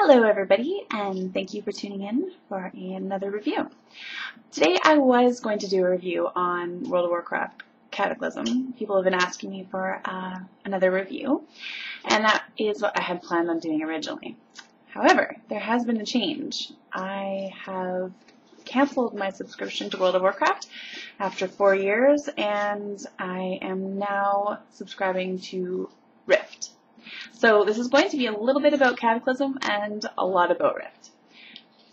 Hello everybody, and thank you for tuning in for another review. Today I was going to do a review on World of Warcraft Cataclysm. People have been asking me for another review, and that is what I had planned on doing originally. However, there has been a change. I have canceled my subscription to World of Warcraft after 4 years, and I am now subscribing to Rift. So this is going to be a little bit about Cataclysm and a lot about Rift.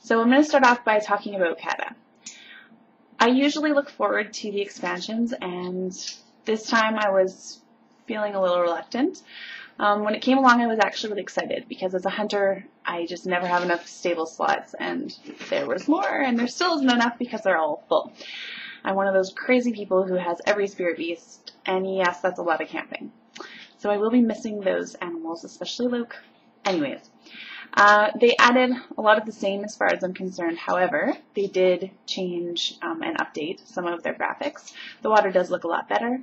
So I'm going to start off by talking about Cata. I usually look forward to the expansions, and this time I was feeling a little reluctant. When it came along, I was actually really excited because as a hunter, I just never have enough stable slots, and there was more, and there still isn't enough because they're all full. I'm one of those crazy people who has every spirit beast, and yes, that's a lot of camping. So I will be missing those animals, especially Luke. Anyways, they added a lot of the same as far as I'm concerned. However, they did change and update some of their graphics. The water does look a lot better,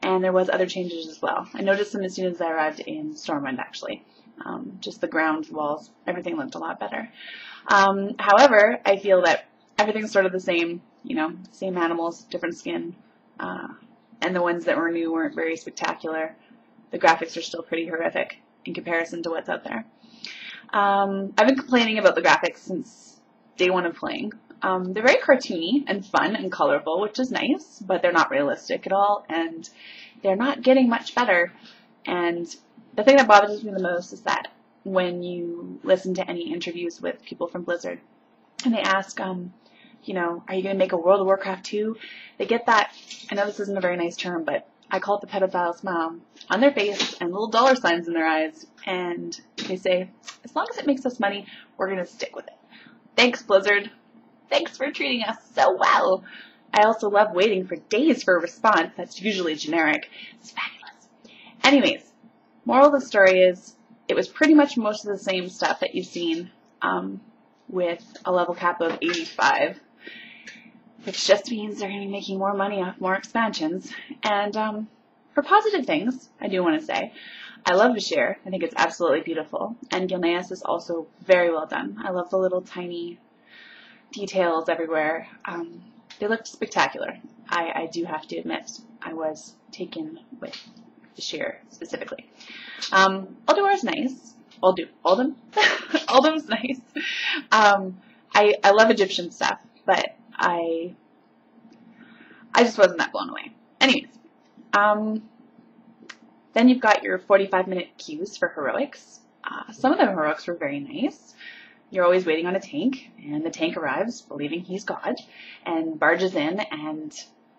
and there was other changes as well. I noticed them as soon as I arrived in Stormwind, actually. Just the ground, walls, everything looked a lot better. However, I feel that everything's sort of the same, same animals, different skin, and the ones that were new weren't very spectacular. The graphics are still pretty horrific in comparison to what's out there. I've been complaining about the graphics since day one of playing. They're very cartoony and fun and colorful, which is nice, but they're not realistic at all, and they're not getting much better. And the thing that bothers me the most is that when you listen to any interviews with people from Blizzard, and they ask, are you going to make a World of Warcraft 2? They get that, I know this isn't a very nice term, but I call it the pedophile smile on their face and little dollar signs in their eyes, and they say, as long as it makes us money, we're going to stick with it. Thanks, Blizzard. Thanks for treating us so well. I also love waiting for days for a response that's usually generic. It's fabulous. Anyways, moral of the story is it was pretty much most of the same stuff that you've seen with a level cap of 85. Which just means they're going to be making more money off more expansions. And for positive things, I do want to say, I love Bashir. I think it's absolutely beautiful. And Gilneas is also very well done. I love the little tiny details everywhere. They looked spectacular. I do have to admit, I was taken with Bashir specifically. Ulduar's nice. Uldum's nice. I love Egyptian stuff, but I just wasn't that blown away. Anyways, then you've got your 45-minute queues for heroics. Some of the heroics were very nice. You're always waiting on a tank, and the tank arrives believing he's God, and barges in, and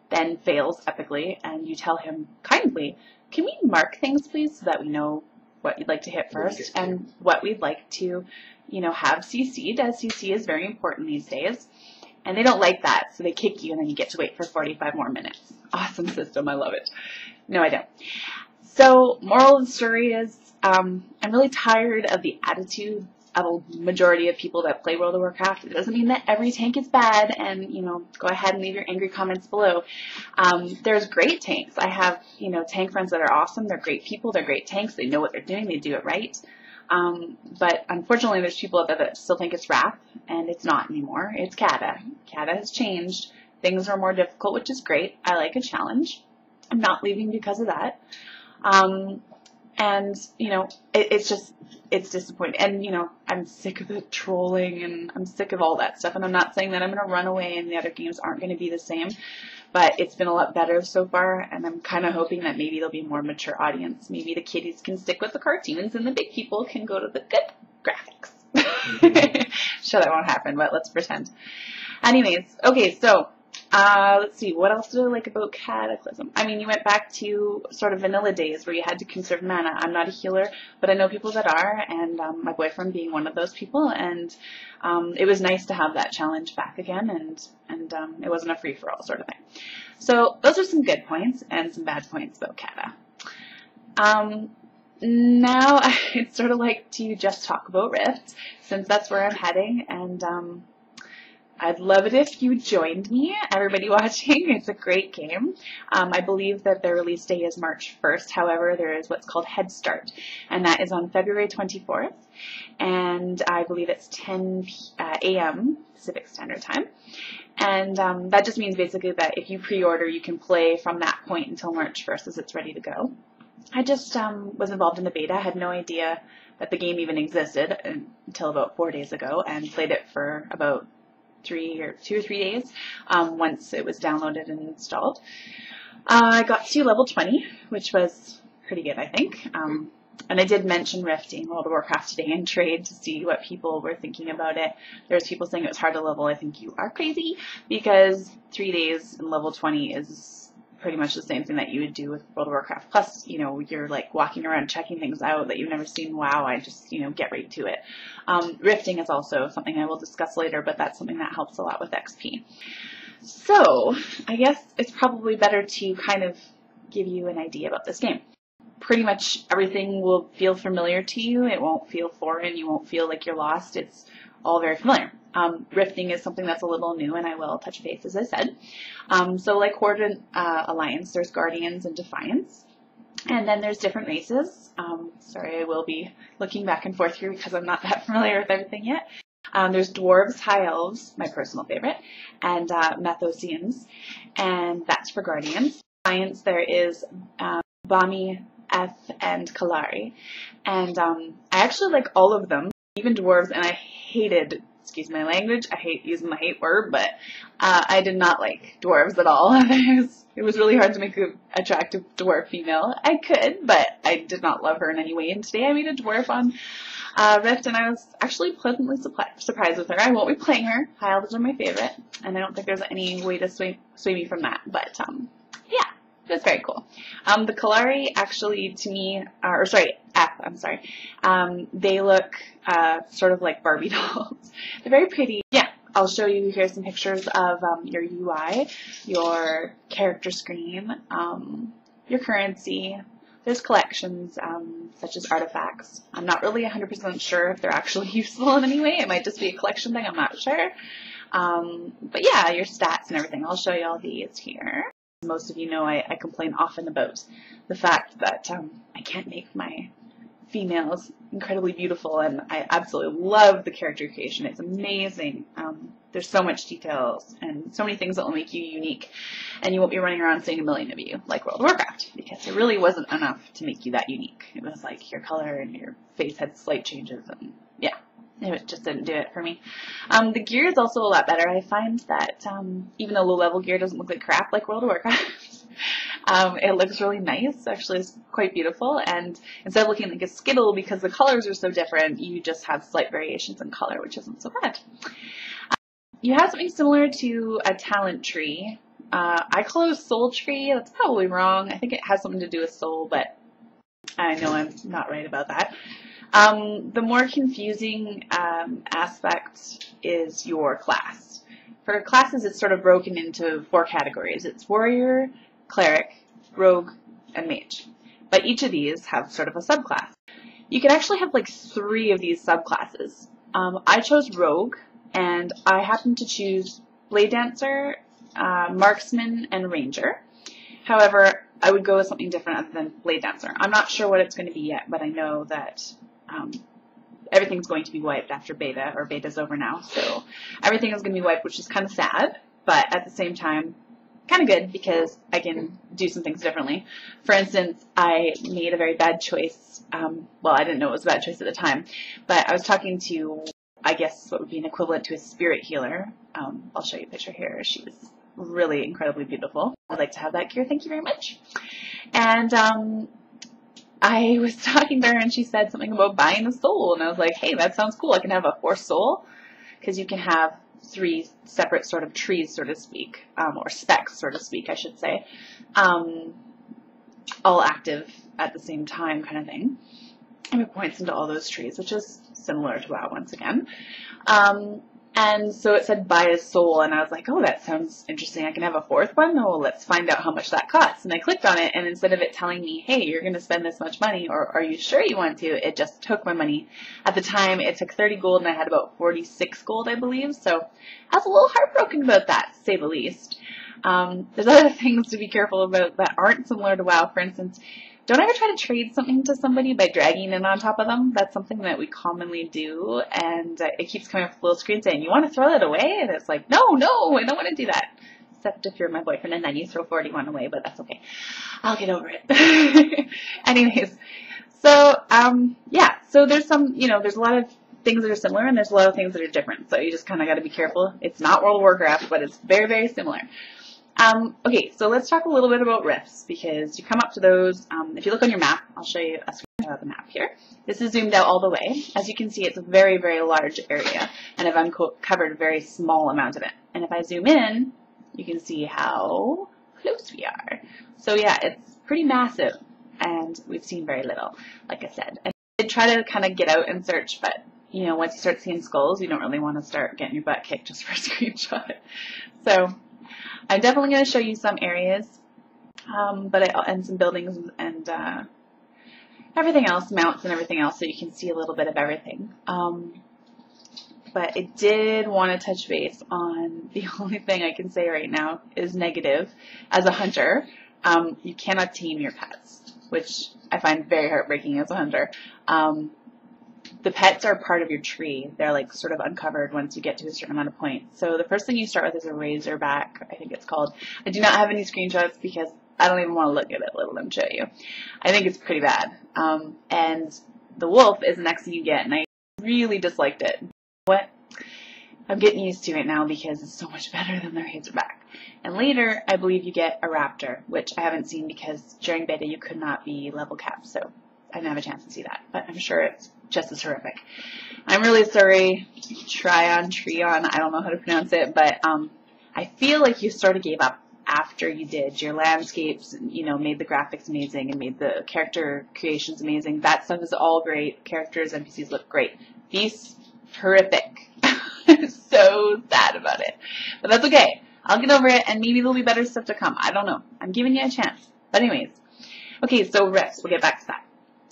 then fails epically, and you tell him kindly, can we mark things please so that we know what you'd like to hit first, and what we'd like to, have CC'd, as CC is very important these days. And they don't like that, so they kick you, and then you get to wait for 45 more minutes. Awesome system, I love it. No, I don't. So, moral of the story is, I'm really tired of the attitude of a majority of people that play World of Warcraft. It doesn't mean that every tank is bad, and, go ahead and leave your angry comments below. There's great tanks. I have, tank friends that are awesome. They're great people. They're great tanks. They know what they're doing. They do it right. But unfortunately, there's people out there that still think it's Wrath, and it's not anymore. It's Cata. Cata has changed. Things are more difficult, which is great. I like a challenge. I'm not leaving because of that. And, it's disappointing. And, I'm sick of the trolling, and I'm sick of all that stuff. And I'm not saying that I'm going to run away and the other games aren't going to be the same. But it's been a lot better so far, and I'm kind of hoping that maybe there'll be a more mature audience. Maybe the kiddies can stick with the cartoons, and the big people can go to the good graphics. Sure, that won't happen, but let's pretend. Anyways, okay, so let's see. What else did I like about Cataclysm? I mean, you went back to sort of vanilla days where you had to conserve mana. I'm not a healer, but I know people that are, and my boyfriend being one of those people, and it was nice to have that challenge back again, and it wasn't a free-for-all sort of thing. So those are some good points and some bad points about Cata. Now I'd sort of like to just talk about Rift, since that's where I'm heading, and I'd love it if you joined me, everybody watching. It's a great game. I believe that their release day is March 1st. However, there is what's called Head Start, and that is on February 24th, and I believe it's 10 a.m. Pacific Standard Time. And that just means basically that if you pre-order, you can play from that point until March 1st as it's ready to go. I just was involved in the beta. I had no idea that the game even existed until about 4 days ago, and played it for about 2 or 3 days once it was downloaded and installed. I got to level 20, which was pretty good, I think. And I did mention rifting World of Warcraft today in trade to see what people were thinking about it. There's people saying it was hard to level. I think you are crazy, because 3 days in level 20 is pretty much the same thing that you would do with World of Warcraft. Plus, you know, you're like walking around checking things out that you've never seen. WoW, I just, you know, get right to it. Rifting is also something I will discuss later, but that's something that helps a lot with XP. So, I guess it's probably better to kind of give you an idea about this game. Pretty much everything will feel familiar to you. It won't feel foreign. You won't feel like you're lost. It's all very familiar. Rifting is something that's a little new, and I will touch base, as I said. So like Horde and Alliance, there's Guardians and Defiance. And then there's different races. Sorry, I will be looking back and forth here because I'm not that familiar with everything yet. There's Dwarves, High Elves, my personal favorite, and Methosians, and that's for Guardians. Defiance, there is Bami, Eth, and Kalari. And I actually like all of them, even Dwarves, and I hated, excuse my language, I hate using the hate word, but I did not like Dwarves at all. It was really hard to make an attractive dwarf female. I could, but I did not love her in any way. And today I made a dwarf on Rift, and I was actually pleasantly surprised with her. I won't be playing her. High Elves are my favorite, and I don't think there's any way to sway me from that. But yeah, it was very cool. The Kalari actually, to me, I'm sorry, they look sort of like Barbie dolls. They're very pretty. Yeah, I'll show you here some pictures of your UI, your character screen, your currency. There's collections such as artifacts. I'm not really 100% sure if they're actually useful in any way. It might just be a collection thing. I'm not sure. But yeah, your stats and everything. I'll show you all these here. Most of you know I complain often about the fact that I can't make my females incredibly beautiful, and I absolutely love the character creation. It's amazing. There's so much details and so many things that will make you unique, and you won't be running around seeing a million of you like World of Warcraft, because it really wasn't enough to make you that unique. It was like your color and your face had slight changes, and yeah, it just didn't do it for me. The gear is also a lot better. I find that even though low-level gear doesn't look like crap like World of Warcraft, it looks really nice. Actually, it's quite beautiful. And instead of looking like a Skittle, because the colors are so different, you just have slight variations in color, which isn't so bad. You have something similar to a talent tree. I call it a soul tree. That's probably wrong. I think it has something to do with soul, but I know I'm not right about that. The more confusing aspect is your class. For classes, it's sort of broken into 4 categories. It's warrior, cleric, rogue, and mage. But each of these have sort of a subclass. You can actually have like 3 of these subclasses. I chose rogue, and I happened to choose blade dancer, marksman, and ranger. However, I would go with something different other than blade dancer. I'm not sure what it's going to be yet, but I know that everything's going to be wiped after beta, or beta's over now. So everything is going to be wiped, which is kind of sad, but at the same time, kind of good, because I can do some things differently. For instance, I made a very bad choice. Well, I didn't know it was a bad choice at the time, but I was talking to, I guess, what would be an equivalent to a spirit healer. I'll show you a picture here. She was really incredibly beautiful. I'd like to have that gear. Thank you very much. And I was talking to her, and she said something about buying a soul, and I was like, hey, that sounds cool. I can have a 4th soul, because you can have 3 separate sort of trees, so to speak, or specs, so to speak, I should say, all active at the same time kind of thing. And it points into all those trees, which is similar to WoW once again. And so it said buy a soul, and I was like, oh, that sounds interesting. I can have a fourth one? Oh, let's find out how much that costs. And I clicked on it, and instead of it telling me, hey, you're going to spend this much money, or are you sure you want to, it just took my money. At the time, it took 30 gold, and I had about 46 gold, I believe. So I was a little heartbroken about that, to say the least. There's other things to be careful about that aren't similar to WoW. For instance, don't ever try to trade something to somebody by dragging it on top of them. That's something that we commonly do, and it keeps coming up with a little screen saying, you want to throw that away? And it's like, no, I don't want to do that. Except if you're my boyfriend and then you throw 41 away, but that's okay. I'll get over it. Anyways, so, yeah, so there's some, there's a lot of things that are similar, and there's a lot of things that are different, so you just kind of got to be careful. It's not World of Warcraft, but it's very, very similar. Okay, so let's talk a little bit about rifts, because you come up to those. If you look on your map, I'll show you a screenshot of the map here. This is zoomed out all the way. As you can see, it's a very, very large area, and I've uncovered a very small amount of it. And if I zoom in, you can see how close we are. So yeah, it's pretty massive, and we've seen very little, like I said. And I did try to kind of get out and search, but once you start seeing skulls, you don't really want to start getting your butt kicked just for a screenshot. So I'm definitely going to show you some areas, and some buildings and everything else, mounts and everything else, so you can see a little bit of everything. But I did want to touch base on the only thing I can say right now is negative. As a hunter, you cannot tame your pets, which I find very heartbreaking as a hunter. The pets are part of your tree. They're like sort of uncovered once you get to a certain amount of points. So the first thing you start with is a razorback, I think it's called. I do not have any screenshots because I don't even want to look at it, let alone show you. I think it's pretty bad. And the wolf is the next thing you get, and I really disliked it. What? I'm getting used to it now because it's so much better than the razorback. And later, I believe you get a raptor, which I haven't seen because during beta you could not be level capped, so I didn't have a chance to see that. But I'm sure it's just as horrific. I'm really sorry. Treon, I don't know how to pronounce it, but I feel like you sort of gave up after you did your landscapes, made the graphics amazing and made the character creations amazing. That stuff is all great. Characters, NPCs look great. Beasts, horrific. I'm so sad about it. But that's okay. I'll get over it, and maybe there'll be better stuff to come. I don't know. I'm giving you a chance. But anyways. Okay, so rifts. We'll get back to that.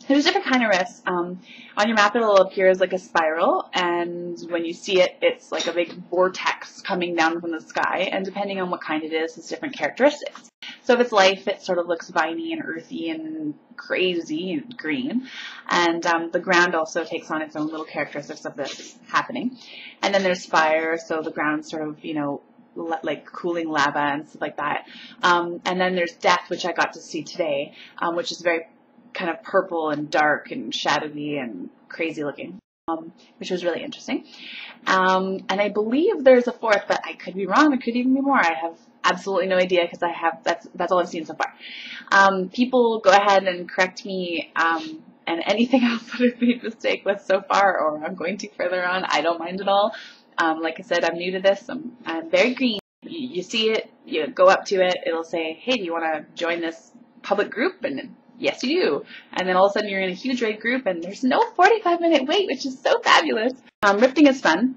There's different kind of rifts. On your map, it'll appear as like a spiral, and when you see it, it's like a big vortex coming down from the sky, and depending on what kind it is, it's different characteristics. So if it's life, it sort of looks viney and earthy and crazy and green, and the ground also takes on its own little characteristics of this happening. And then there's fire, so the ground's sort of, like cooling lava and stuff like that. And then there's death, which I got to see today, which is very kind of purple and dark and shadowy and crazy looking, which was really interesting. And I believe there's a fourth, but I could be wrong. There could even be more. I have absolutely no idea because that's all I've seen so far. People go ahead and correct me, and anything else that I've made a mistake with so far, or I'm going to further on, I don't mind at all. Like I said, I'm new to this. I'm very green. You see it, you go up to it, it'll say, hey, do you want to join this public group? And yes, you do. And then all of a sudden you're in a huge raid group, and there's no 45-minute wait, which is so fabulous. Rifting is fun.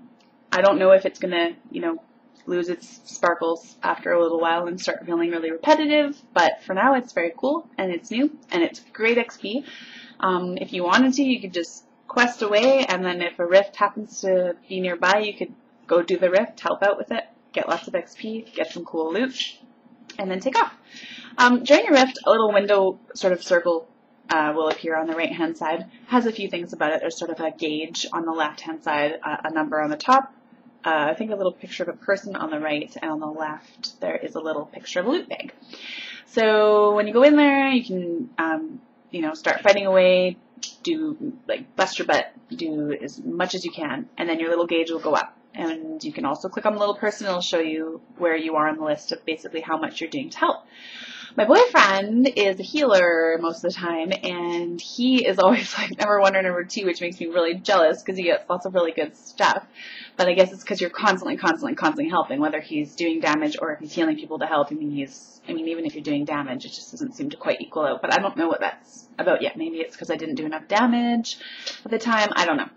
I don't know if it's going to, lose its sparkles after a little while and start feeling really repetitive, but for now it's very cool, and it's new, and it's great XP. If you wanted to, you could just quest away, and then if a rift happens to be nearby, you could go do the rift, help out with it, get lots of XP, get some cool loot, and then take off. During your rift, a little window sort of circle will appear on the right hand side. It has a few things about it. There's sort of a gauge on the left hand side, a number on the top, I think a little picture of a person on the right, and on the left there is a little picture of a loot bag. So when you go in there, you can start fighting away, bust your butt, do as much as you can, and then your little gauge will go up. And you can also click on the little person, it'll show you where you are on the list of basically how much you're doing to help. My boyfriend is a healer most of the time, and he is always like number 1 or number 2, which makes me really jealous because he gets lots of really good stuff. But I guess it's because you're constantly helping, whether he's doing damage or if he's healing people to help. I mean, even if you're doing damage, it just doesn't seem to quite equal out. But I don't know what that's about yet. Maybe it's because I didn't do enough damage at the time. I don't know.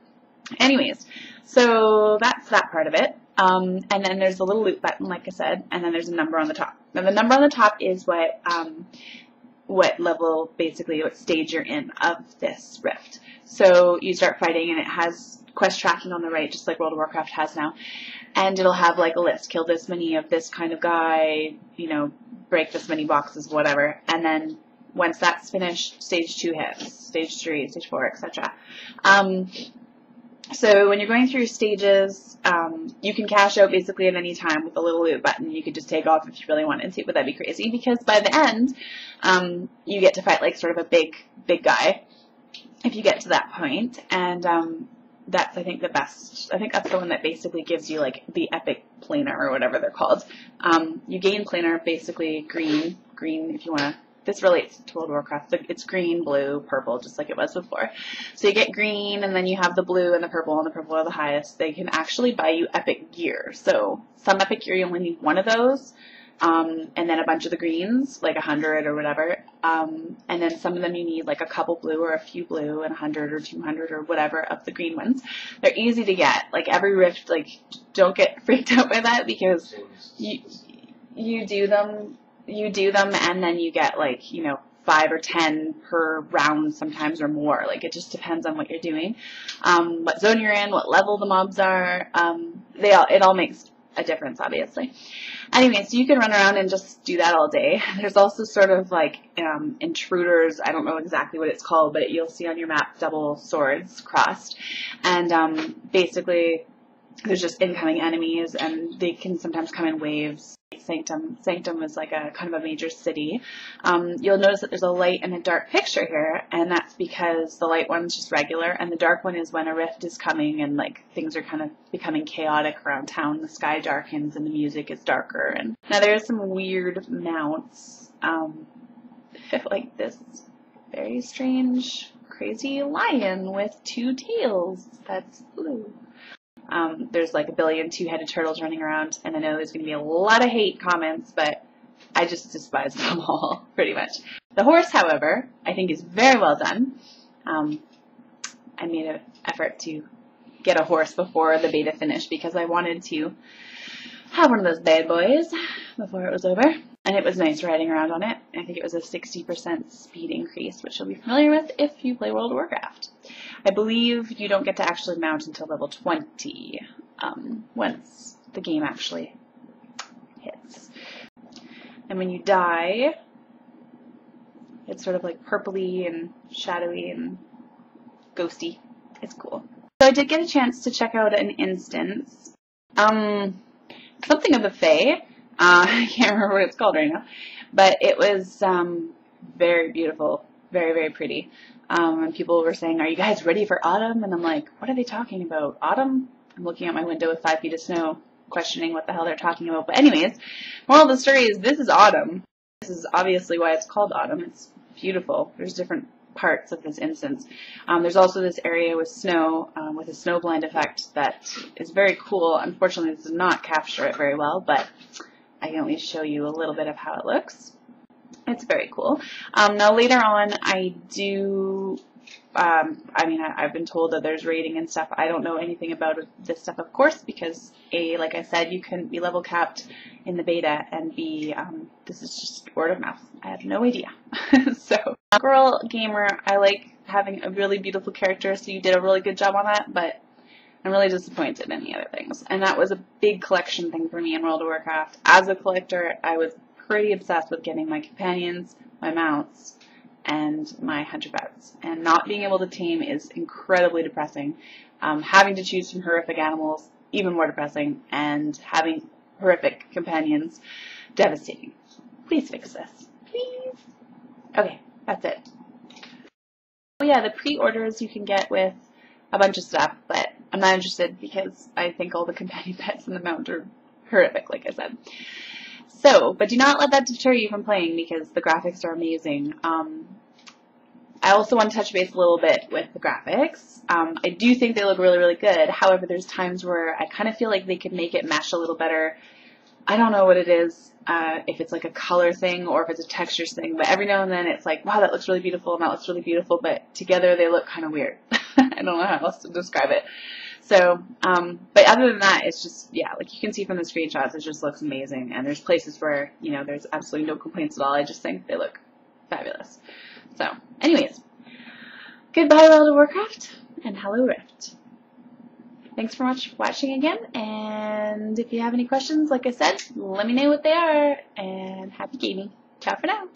Anyways, so that's that part of it. And then there's a little loot button, like I said, and then there's a number on the top. Now the number on the top is what level, basically what stage you're in of this rift. So you start fighting and it has quest tracking on the right, just like World of Warcraft has now. And it'll have like a list, kill this many of this kind of guy, you know, break this many boxes, whatever. And then once that's finished, stage 2 hits, stage 3, stage 4, etc. So when you're going through stages, you can cash out basically at any time with a little loot button. You could just take off if you really wanted to, but that'd be crazy because by the end, you get to fight like sort of a big guy if you get to that point. And that's, I think, the best. I think that's the one that basically gives you like the epic planar or whatever they're called. You gain planar, basically green if you want to. This relates to World of Warcraft. It's green, blue, purple, just like it was before. So you get green, and then you have the blue and the purple are the highest. They can actually buy you epic gear. So some epic gear, you only need one of those, and then a bunch of the greens, like 100 or whatever. And then some of them you need like a couple blue or a few blue and 100 or 200 or whatever of the green ones. They're easy to get. Like every rift, like don't get freaked out by that because you do them. And then you get like, you know, 5 or 10 per round sometimes or more. Like it just depends on what you're doing, what zone you're in, what level the mobs are. It all makes a difference, obviously. Anyway, so you can run around and just do that all day. There's also sort of like intruders. I don't know exactly what it's called, but you'll see on your map double swords crossed. And basically there's just incoming enemies, and they can sometimes come in waves. Sanctum is like a kind of a major city. You'll notice that there's a light and a dark picture here, and that's because the light one's just regular, and the dark one is when a rift is coming and like things are kind of becoming chaotic around town. The sky darkens and the music is darker. And now there's some weird mounts, like this very strange, crazy lion with 2 tails. That's blue. There's like a billion 2-headed turtles running around, and I know there's going to be a lot of hate comments, but I just despise them all, pretty much. The horse, however, I think is very well done. I made an effort to get a horse before the beta finished because I wanted to have one of those bad boys before it was over, and it was nice riding around on it. I think it was a 60% speed increase, which you'll be familiar with if you play World of Warcraft. I believe you don't get to actually mount until level 20 once the game actually hits. And when you die, it's sort of like purpley and shadowy and ghosty. It's cool. So I did get a chance to check out an instance. Something of a fae. I can't remember what it's called right now. But it was very beautiful. Very, very pretty. And people were saying, are you guys ready for autumn? And I'm like, what are they talking about? Autumn? I'm looking out my window with 5 feet of snow, questioning what the hell they're talking about. But anyways, moral of the story is this is autumn. This is obviously why it's called autumn. It's beautiful. There's different parts of this instance. There's also this area with snow, with a snowblind effect that is very cool. Unfortunately, this does not capture it very well, but I can at least show you a little bit of how it looks. It's very cool. Now later on, I've been told that there's raiding and stuff. I don't know anything about this stuff, of course, because A, like I said, you couldn't be level capped in the beta, and B, this is just word of mouth. I have no idea. So, girl gamer, I like having a really beautiful character, so you did a really good job on that, but I'm really disappointed in the other things. And that was a big collection thing for me in World of Warcraft. As a collector, I was pretty obsessed with getting my companions, my mounts, and my hunter pets. And not being able to tame is incredibly depressing. Having to choose from horrific animals, even more depressing. And having horrific companions, devastating. Please fix this. Please. Okay, that's it. Oh yeah, the pre-orders you can get with a bunch of stuff, but I'm not interested because I think all the companion pets in the mount are horrific, like I said. So, but do not let that deter you from playing because the graphics are amazing. I also want to touch base a little bit with the graphics. I do think they look really, really good. However, there's times where I kind of feel like they could make it mesh a little better. I don't know what it is, if it's like a color thing or if it's a textures thing, but every now and then it's like, wow, that looks really beautiful and that looks really beautiful, but together they look kind of weird. I don't know how else to describe it. So, but other than that, it's just, yeah, like you can see from the screenshots, it just looks amazing. And there's places where, you know, there's absolutely no complaints at all. I just think they look fabulous. So, anyways, goodbye World of Warcraft, and hello Rift. Thanks for watching again, and if you have any questions, like I said, let me know what they are, and happy gaming. Ciao for now.